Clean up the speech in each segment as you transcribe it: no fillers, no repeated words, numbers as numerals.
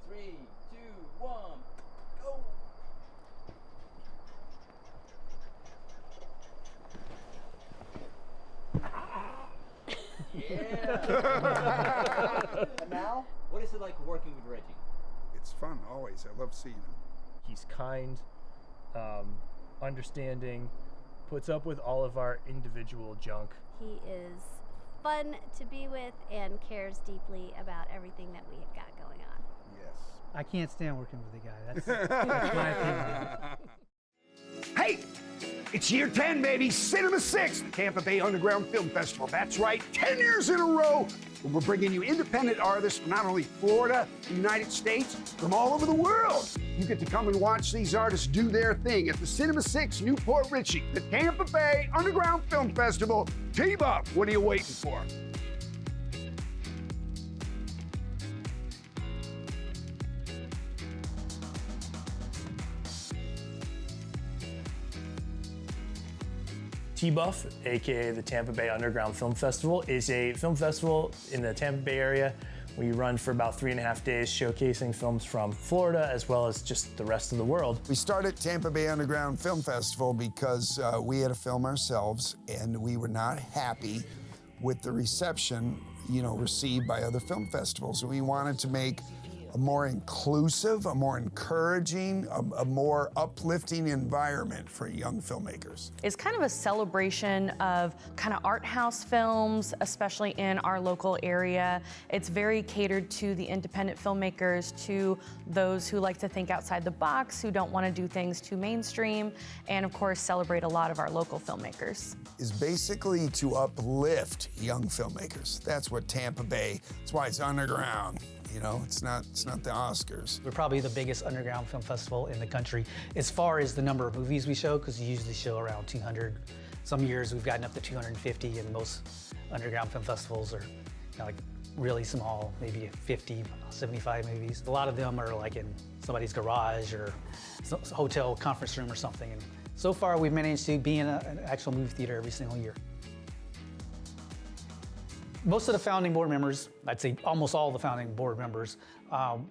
3, 2, 1, go! Yeah! And now, what is it like working with Reggie? It's fun, always. I love seeing him. He's kind, understanding, puts up with all of our individual junk. He is fun to be with and cares deeply about everything that we have got going on. Yes. I can't stand working with the guy. That's my opinion. Hey, it's year 10, baby. Cinema 6, Tampa Bay Underground Film Festival. That's right, 10 years in a row. We're bringing you independent artists from not only Florida, the United States, from all over the world. You get to come and watch these artists do their thing at the Cinema 6 Newport Richie, the Tampa Bay Underground Film Festival. TBUFF, what are you waiting for? TBUFF, aka the Tampa Bay Underground Film Festival, is a film festival in the Tampa Bay area. We run for about 3.5 days, showcasing films from Florida as well as just the rest of the world. We started Tampa Bay Underground Film Festival because we had a film ourselves and we were not happy with the reception, received by other film festivals. We wanted to make a more inclusive, a more encouraging, a more uplifting environment for young filmmakers. It's kind of a celebration of kind of art house films, especially in our local area. It's very catered to the independent filmmakers, to those who like to think outside the box, who don't want to do things too mainstream, and of course celebrate a lot of our local filmmakers. Is basically to uplift young filmmakers. That's what Tampa Bay, that's why it's underground. It's not the Oscars. We're probably the biggest underground film festival in the country as far as the number of movies we show, because we usually show around 200. Some years we've gotten up to 250, and most underground film festivals are like really small, maybe 50, 75 movies. A lot of them are like in somebody's garage or hotel conference room or something. And so far we've managed to be in an actual movie theater every single year. Most of the founding board members, I'd say almost all the founding board members,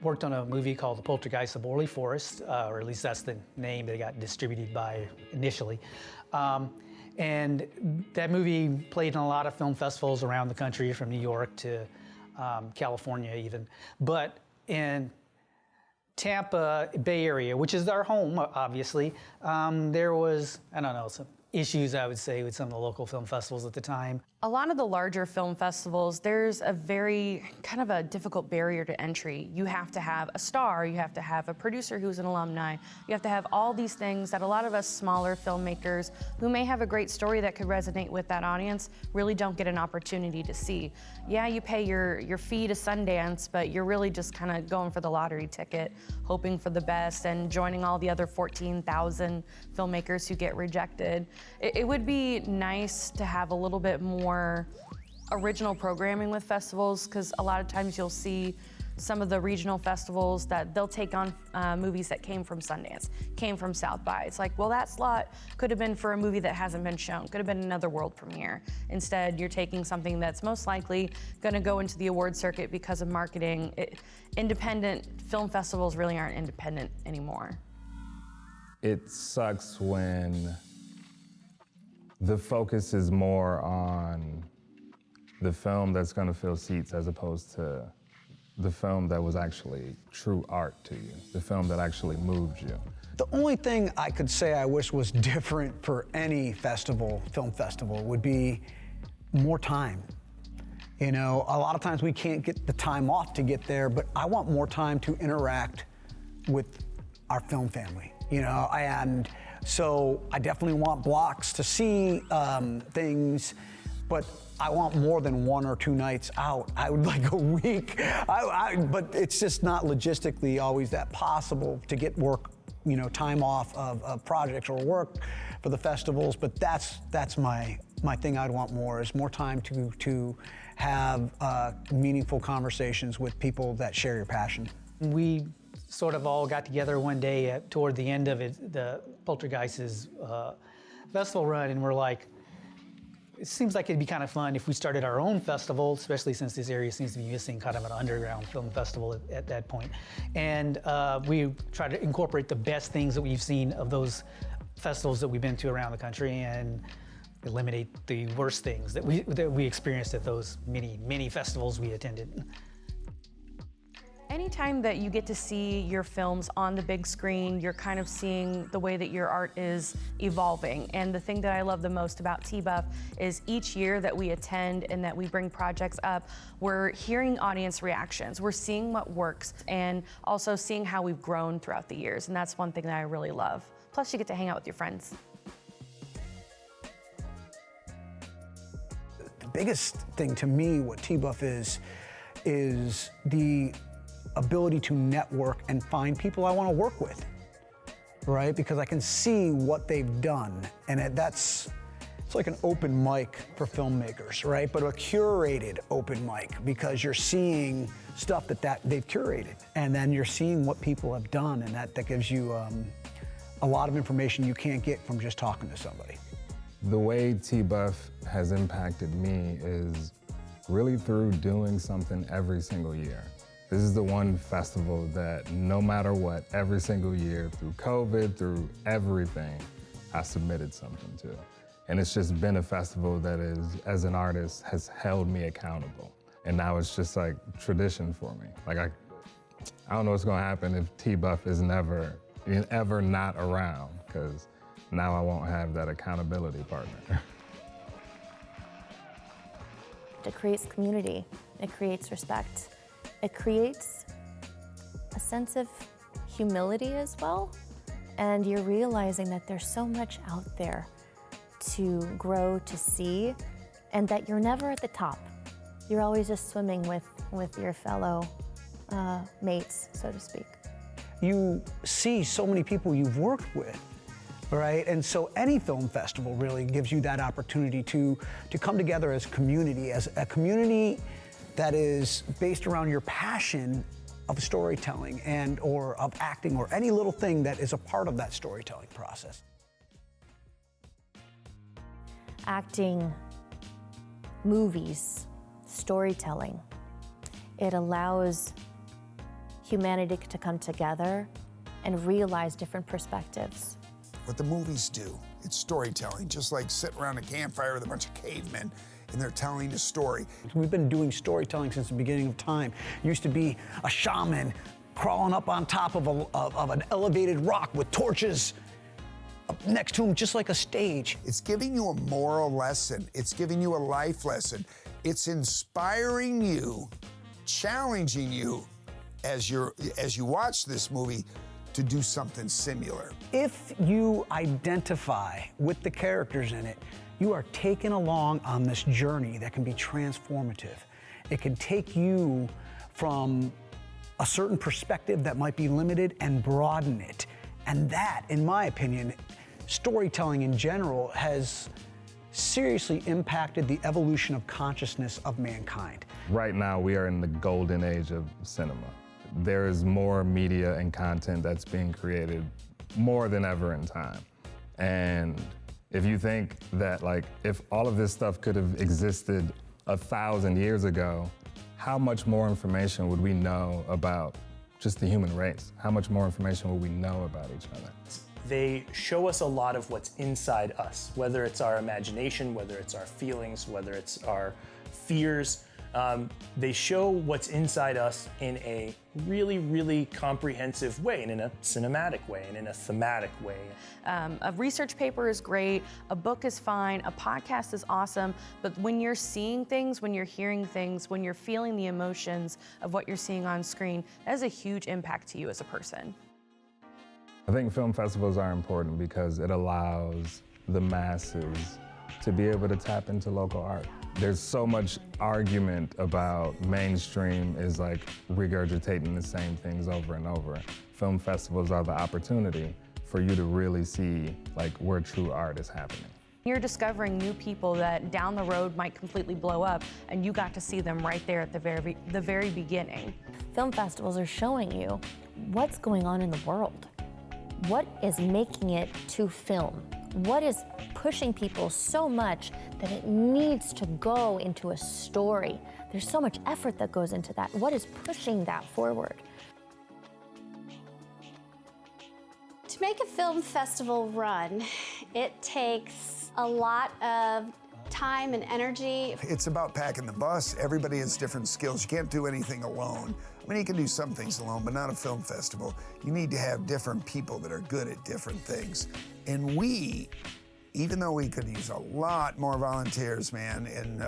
worked on a movie called The Poltergeist of Borley Forest, or at least that's the name they got distributed by initially. And that movie played in a lot of film festivals around the country, from New York to California even. But in Tampa Bay area, which is our home, obviously, there was, I don't know, some issues, I would say, with some of the local film festivals at the time. A lot of the larger film festivals, there's a very kind of a difficult barrier to entry. You have to have a star, you have to have a producer who's an alumni, you have to have all these things that a lot of us smaller filmmakers who may have a great story that could resonate with that audience really don't get an opportunity to see. Yeah, you pay your fee to Sundance, but you're really just kind of going for the lottery ticket, hoping for the best and joining all the other 14,000 filmmakers who get rejected. It would be nice to have a little bit more original programming with festivals, because a lot of times you'll see some of the regional festivals that they'll take on movies that came from Sundance, came from South by. It's like, well, that slot could have been for a movie that hasn't been shown, could have been another world premiere. Instead, you're taking something that's most likely gonna go into the award circuit because of marketing. Independent film festivals really aren't independent anymore. It sucks when the focus is more on the film that's gonna fill seats as opposed to the film that was actually true art to you, the film that actually moved you. The only thing I could say I wish was different for any festival, film festival, would be more time. A lot of times we can't get the time off to get there, but I want more time to interact with our film family, and so I definitely want blocks to see things, but I want more than 1 or 2 nights out. I would like a week, but it's just not logistically always that possible to get work, time off of projects or work for the festivals. But that's my thing. I'd want more, is more time to have meaningful conversations with people that share your passion. We sort of all got together one day toward the end of the Poltergeist's festival run, and we're like, it seems like it'd be kind of fun if we started our own festival, especially since this area seems to be missing kind of an underground film festival at that point. And we try to incorporate the best things that we've seen of those festivals that we've been to around the country and eliminate the worst things that we experienced at those many festivals we attended. Anytime that you get to see your films on the big screen, you're kind of seeing the way that your art is evolving. And the thing that I love the most about TBUFF is each year that we attend and that we bring projects up, we're hearing audience reactions. We're seeing what works and also seeing how we've grown throughout the years. And that's one thing that I really love. Plus, you get to hang out with your friends. The biggest thing to me, what TBUFF is the ability to network and find people I want to work with, right? Because I can see what they've done, and it's like an open mic for filmmakers, right? But a curated open mic, because you're seeing stuff that they've curated, and then you're seeing what people have done, and that gives you a lot of information you can't get from just talking to somebody. The way TBUFF has impacted me is really through doing something every single year. This is the one festival that no matter what, every single year, through COVID, through everything, I submitted something to. And it's just been a festival that is, as an artist, has held me accountable. And now it's just like tradition for me. Like I don't know what's gonna happen if TBUFF is ever not around, because now I won't have that accountability partner. It creates community, it creates respect. It creates a sense of humility as well, and you're realizing that there's so much out there to grow, to see, and that you're never at the top. You're always just swimming with your fellow mates, so to speak. You see so many people you've worked with, right? And so any film festival really gives you that opportunity to come together as a community that is based around your passion of storytelling or of acting or any little thing that is a part of that storytelling process. Acting, movies, storytelling, it allows humanity to come together and realize different perspectives. What the movies do, it's storytelling, just like sitting around a campfire with a bunch of cavemen and they're telling a story. We've been doing storytelling since the beginning of time. It used to be a shaman crawling up on top of an elevated rock with torches up next to him, just like a stage. It's giving you a moral lesson. It's giving you a life lesson. It's inspiring you, challenging you as you watch this movie to do something similar. If you identify with the characters in it, you are taken along on this journey that can be transformative. It can take you from a certain perspective that might be limited and broaden it. And that, in my opinion, storytelling in general has seriously impacted the evolution of consciousness of mankind. Right now, we are in the golden age of cinema. There is more media and content that's being created more than ever in time. And if you think that, like, if all of this stuff could have existed 1,000 years ago, how much more information would we know about just the human race? How much more information would we know about each other? They show us a lot of what's inside us, whether it's our imagination, whether it's our feelings, whether it's our fears. They show what's inside us in a really, really comprehensive way, and in a cinematic way, and in a thematic way. A research paper is great, a book is fine, a podcast is awesome, but when you're seeing things, when you're hearing things, when you're feeling the emotions of what you're seeing on screen, that has a huge impact to you as a person. I think film festivals are important because it allows the masses to be able to tap into local art. There's so much argument about mainstream is like regurgitating the same things over and over. Film festivals are the opportunity for you to really see like where true art is happening. You're discovering new people that down the road might completely blow up, and you got to see them right there at the very beginning. Film festivals are showing you what's going on in the world. What is making it to film? What is pushing people so much that it needs to go into a story? There's so much effort that goes into that. What is pushing that forward? To make a film festival run, it takes a lot of time and energy. It's about packing the bus. Everybody has different skills. You can't do anything alone. I mean, you can do some things alone, but not a film festival. You need to have different people that are good at different things. And we, even though we could use a lot more volunteers, man, and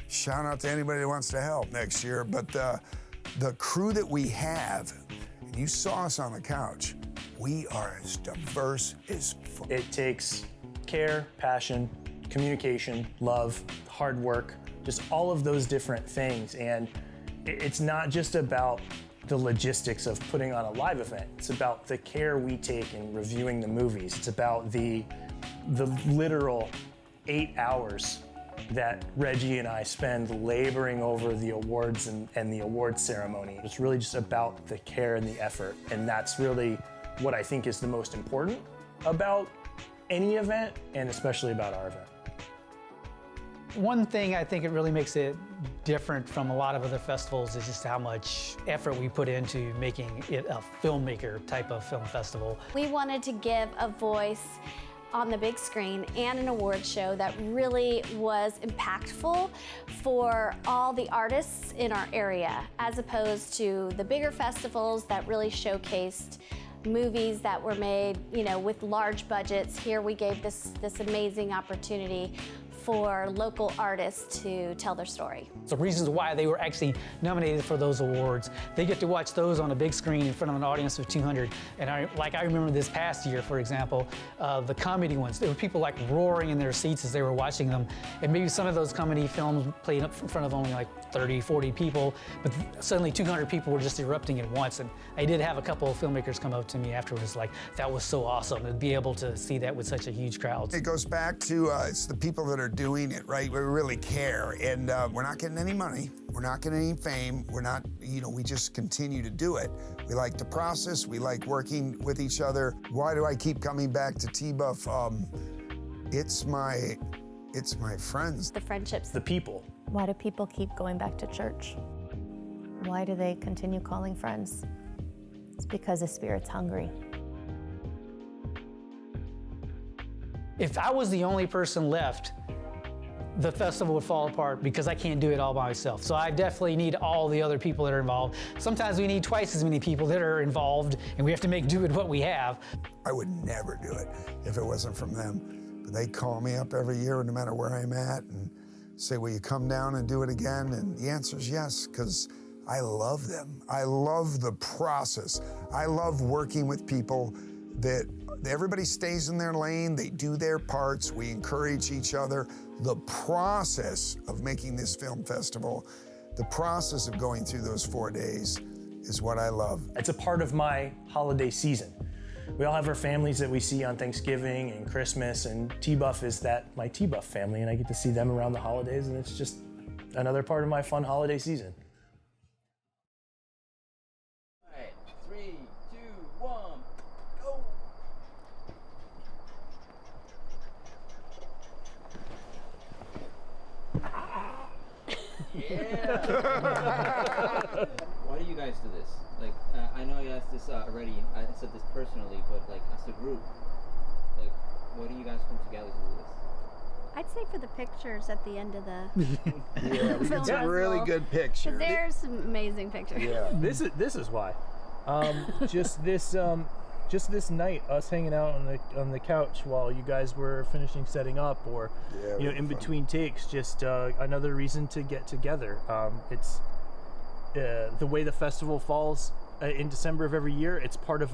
shout out to anybody that wants to help next year, but the crew that we have, and you saw us on the couch, we are as diverse as fuck. It takes care, passion, communication, love, hard work, just all of those different things. And it's not just about the logistics of putting on a live event. It's about the care we take in reviewing the movies. It's about the literal 8 hours that Reggie and I spend laboring over the awards and the awards ceremony. It's really just about the care and the effort. And that's really what I think is the most important about any event, and especially about our event. One thing I think it really makes it different from a lot of other festivals is just how much effort we put into making it a filmmaker type of film festival. We wanted to give a voice on the big screen and an award show that really was impactful for all the artists in our area, as opposed to the bigger festivals that really showcased movies that were made, you know, with large budgets. Here we gave this amazing opportunity for local artists to tell their story. The reasons why they were actually nominated for those awards, they get to watch those on a big screen in front of an audience of 200. And I remember this past year, for example, the comedy ones. There were people like roaring in their seats as they were watching them. And maybe some of those comedy films played up in front of only like 30, 40 people, but suddenly 200 people were just erupting at once. And I did have a couple of filmmakers come up to me afterwards like, that was so awesome to be able to see that with such a huge crowd. It goes back to, it's the people that are doing it, right? We really care, and we're not getting any money. We're not getting any fame. We're not, you know, we just continue to do it. We like the process. We like working with each other. Why do I keep coming back to TBUFF? It's my friends. The friendships. The people. Why do people keep going back to church? Why do they continue calling friends? It's because the Spirit's hungry. If I was the only person left, the festival would fall apart because I can't do it all by myself. So I definitely need all the other people that are involved. Sometimes we need twice as many people that are involved, and we have to make do with what we have. I would never do it if it wasn't from them. But they call me up every year, no matter where I'm at, and say, will you come down and do it again? And the answer is yes, because I love them. I love the process. I love working with people that everybody stays in their lane, they do their parts, we encourage each other. The process of making this film festival, the process of going through those 4 days is what I love. It's a part of my holiday season. We all have our families that we see on Thanksgiving and Christmas, and TBUFF is my TBUFF family, and I get to see them around the holidays, and it's just another part of my fun holiday season. All right, 3, 2, 1, go! Yeah! Why do you guys do this? Like, I know you asked this already, I said this personally, but like, as a group, like, why do you guys come together to do this? I'd say for the pictures at the end of the Yeah, we film get some really festival. good pictures. There's some amazing pictures. Yeah. This is why. Just this night, us hanging out on the couch while you guys were finishing setting up, or Yeah, you know, really in fun. between takes, just another reason to get together. It's the way the festival falls in December of every year. It's part of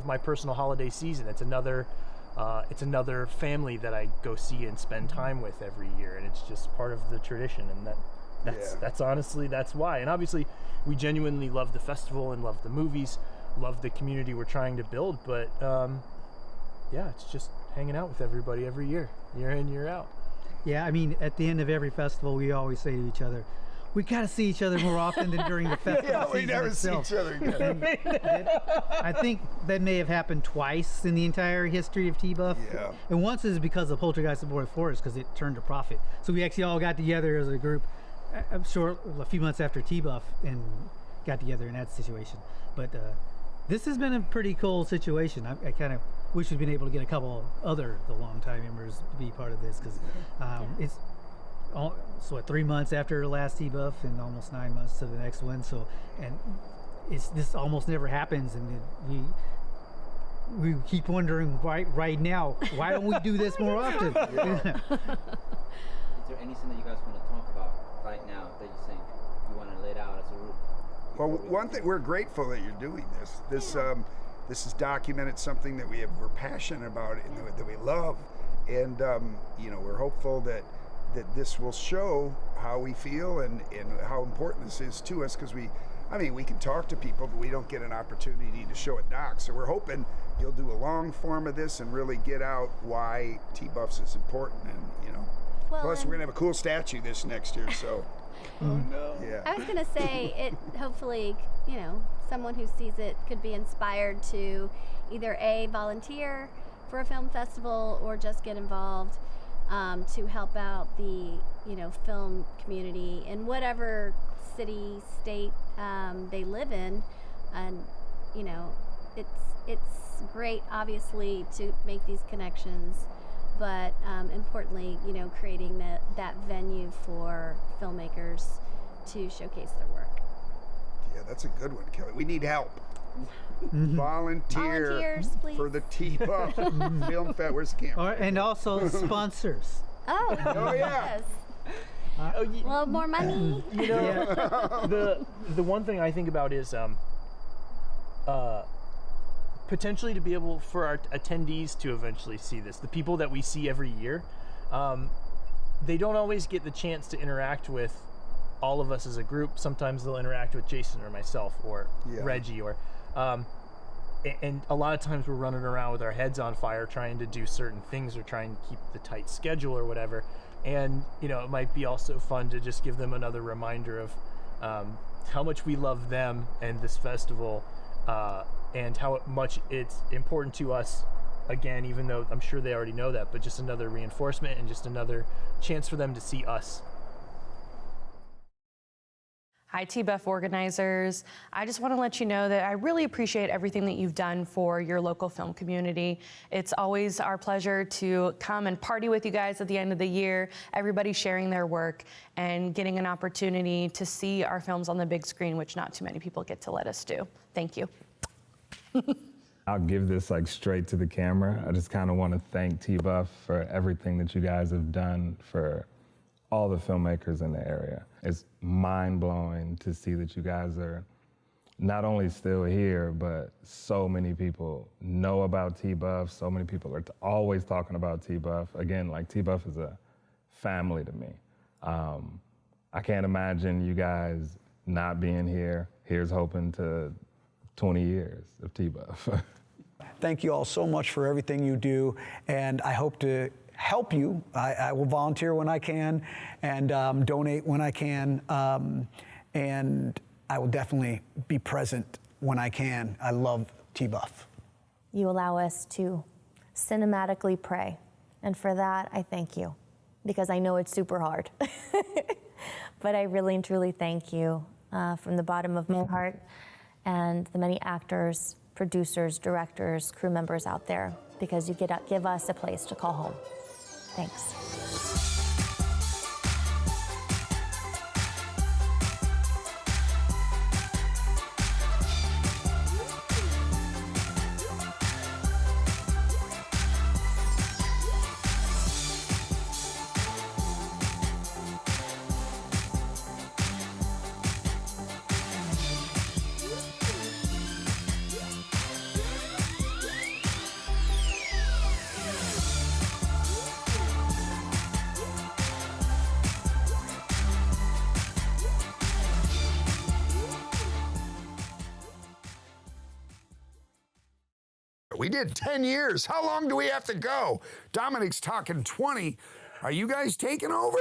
my personal holiday season. It's another family that I go see and spend time with every year, and it's just part of the tradition. And that's honestly, that's why. And obviously, we genuinely love the festival and love the movies, love the community we're trying to build. But yeah, it's just hanging out with everybody every year in, year out. Yeah, I mean, at the end of every festival, we always say to each other, we gotta see each other more often than during the festival Yeah, we season never see itself. each other again. I think that may have happened twice in the entire history of TBUFF. Yeah. And once is because of Poltergeist of Boy Forest, because it turned a profit. So we actually all got together as a group, I'm sure a few months after TBUFF, and got together in that situation. But this has been a pretty cool situation. I kind of wish we'd been able to get a couple other the longtime members to be part of this, because it's so 3 months after the last TBUFF and almost 9 months to the next one. So, and this almost never happens, and we keep wondering right now, why don't we do this more often? Is there anything that you guys want to talk about right now that you think you want to lay it out as a group? Well, one thing, we're grateful that you're doing this. This has documented something that we're passionate about and that we love, and we're hopeful that this will show how we feel and how important this is to us, because we can talk to people, but we don't get an opportunity to show a doc. So we're hoping you'll do a long form of this and really get out why TBUFF is important, and plus we're gonna have a cool statue this next year. So. Oh no. Yeah. I was gonna say it. Hopefully, someone who sees it could be inspired to either volunteer for a film festival or just get involved to help out the film community in whatever city, state they live in, and it's great, obviously, to make these connections, but importantly, creating that venue for filmmakers to showcase their work. Yeah, that's a good one, Kelly. We need help. Volunteers, please. for the TBUFF Film Fest. Where's the camera? And also sponsors. Oh, Oh, yeah. yes. A little more money. The one thing I think about is potentially to be able for our attendees to eventually see this. The people that we see every year, they don't always get the chance to interact with all of us as a group. Sometimes they'll interact with Jason or myself or Reggie, or and a lot of times we're running around with our heads on fire trying to do certain things or trying to keep the tight schedule or whatever. And it might be also fun to just give them another reminder of how much we love them and this festival, and how much it's important to us, again, even though I'm sure they already know that, but just another reinforcement and just another chance for them to see us. Hi, TBUFF organizers. I just want to let you know that I really appreciate everything that you've done for your local film community. It's always our pleasure to come and party with you guys at the end of the year, everybody sharing their work and getting an opportunity to see our films on the big screen, which not too many people get to let us do. Thank you. I'll give this straight to the camera. I just kind of want to thank TBUFF for everything that you guys have done for all the filmmakers in the area. It's mind-blowing to see that you guys are not only still here, but so many people know about TBUFF. So many people are always talking about TBUFF. Again, TBUFF is a family to me. I can't imagine you guys not being here. Here's hoping to 20 years of TBUFF. Thank you all so much for everything you do, and I hope to help you. I will volunteer when I can and donate when I can, and I will definitely be present when I can. I love TBUFF. You allow us to cinematically pray, and for that, I thank you, because I know it's super hard. But I really and truly thank you from the bottom of my heart, and the many actors, producers, directors, crew members out there, because you give us a place to call home. Thanks. We did 10 years. How long do we have to go? Dominic's talking 20. Are you guys taking over?